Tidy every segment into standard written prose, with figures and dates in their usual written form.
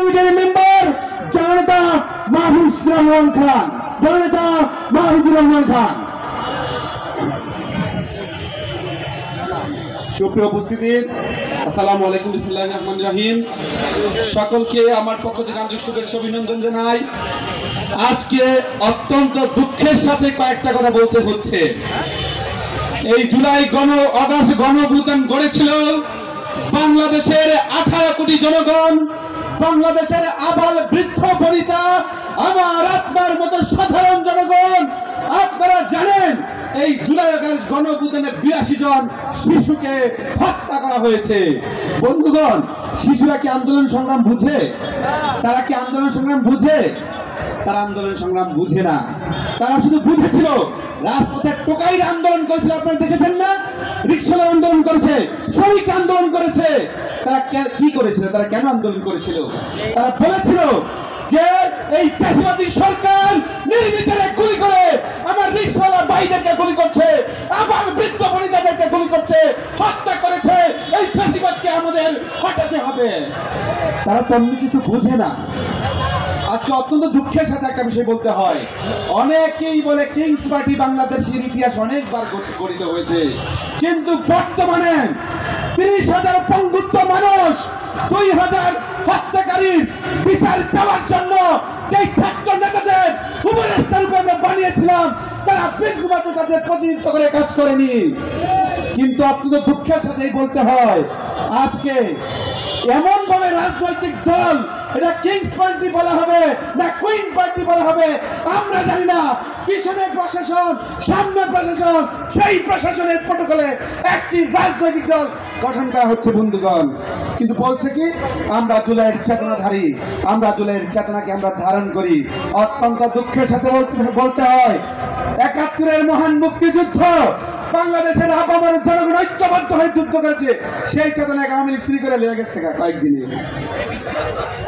Member জননেতা মাহফুজুর রহমান খান, জননেতা মাহফুজুর রহমান খান। সুপ্রিয় উপস্থিতি, আসসালামু আলাইকুম, বিসমিল্লাহির রহমানির রহিম। সকলকে আমার পক্ষ থেকে আন্তরিক শুভেচ্ছা অভিনন্দন জানাই। আজকে অত্যন্ত দুঃখের সাথে কয়েকটা কথা বলতে হচ্ছে। এই জুলাই আগস্ট গণঅভ্যুত্থান গড়েছিল বাংলাদেশের 18 কোটি জনগণ, বাংলাদেশের আবাল বৃদ্ধ বনিতা, আমার আপনার মতো সাধারণ জনগণ। আপনারা জানেন এই জুলাই আগস্ট গণঅভ্যুত্থানে 82 জন শিশুকে হত্যা করা হয়েছে। বন্ধুগণ, শিশুরা কি আন্দোলন সংগ্রাম বুঝে? তারা কি আন্দোলন সংগ্রাম বুঝে? তারা আন্দোলন সংগ্রাম বুঝে না। তারা শুধু বুঝেছিল রাজপথে টোকাইরা আন্দোলন করেছিল। আপনারা দেখেছেন না? রিকশা আন্দোলন করেছে, শ্রমিক আন্দোলন করেছে। তারা কি করেছিল? তারা কেন আন্দোলন করেছিল? তারা বলেছিল যে এই ফ্যাসিবাদী সরকার নির্বিচারে গুলি করে আমার রিকশাওয়ালা ভাইদেরকে গুলি করছে, আবার বৃদ্ধ বনিতাদেরকে গুলি করছে, হত্যা করেছে। এই ফ্যাসিবাদকে আমাদের হটাতে হবে। তারা তেমনি কিছু বুঝে না। আজকে অত্যন্ত দুঃখের সাথে একটা বিষয় বলতে হয়, অনেকেই বলে কিংস পার্টি বাংলাদেশের ইতিহাস অনেকবার গঠিত হয়েছে, কিন্তু বর্তমানে 30,000 পঙ্গুত্ব মানুষ, 2,000 হত্যাকারীর বিচার চাওয়ার জন্য যে ছাত্র নেতাদের উপদেষ্টা রূপে আমরা বানিয়েছিলাম, তারা বিন্দুমাত্র তাদের প্রতিনিধিত্ব করে কাজ করেনি। কিন্তু অত্যন্ত দুঃখের সাথেই বলতে হয়, আজকে এমন ভাবে রাজনৈতিক দল, এটা কিংস পার্টি বলা হবে না কুইন পার্টি বলা হবে আমরা জানি না, পিছনে প্রশাসন, সামনে প্রশাসন, সেই প্রশাসনের প্রটোকলে একটি রাজনৈতিক দল গঠন করা হচ্ছে বন্ধুগণ। কিন্তু বলছে কি, আমরা জুলাইয়ের চেতনাধারী, আমরা জুলাইয়ের চেতনাকে আমরা ধারণ করি। অত্যন্ত দুঃখের সাথে বলতে হয়, 71-এর মহান মুক্তিযুদ্ধ বাংলাদেশের আপামর জনগণ ঐক্যবদ্ধ হয়ে যুদ্ধ করেছে, সেই চেতনাকে আওয়ামী লীগ চুরি করে লেগে গেছে কয়েকদিনে।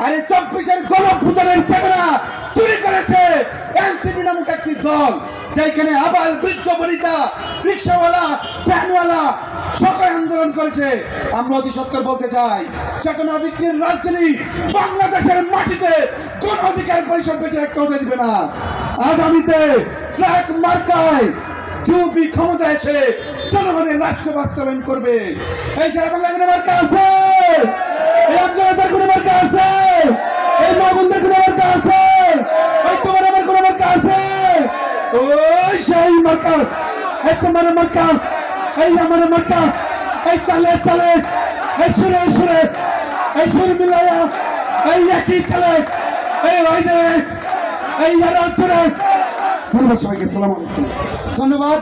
আর এই 24-এর গণঅভ্যুত্থানের চেতনা চুরি করেছে এনসিপি নামক একটি দল, যেখানে আবাল বৃদ্ধ বনিতা, রিক্সাওয়ালা, ভ্যানওয়ালা সকলে আন্দোলন করেছে। আমরা অতি সত্তর বলতে চাই, চেতনা বিক্রির রাজধানী বাংলাদেশের মাটিতে কোন অধিকার পরিষদ বেঁচে রাখতে হতে দিবে না। আগামীতে ট্রাক মার্কায় ইউপি ক্ষমতা এসে জনগণের রাষ্ট্র বাস্তবায়ন করবে। এই সারা বাংলা কোনো মার্কা আছে? এই আন্দোলনের কোনো মার্কা আছে? এই মাহবুবদের কোনো মার্কা আছে? এই তোমার আমার কোনো মার্কা আছে? ওই সেই মার্কা, এই তোমার মার্কা, এই আমার মার্কা, এই তালে তালে, এই সুরে সুরে, এই সুর মিলাইয়া, এই একই তালে, এই ওইদিকে, এই অঞ্চলে। ধন্যবাদ সবাইকে, আসসালামু আলাইকুম। ধন্যবাদ।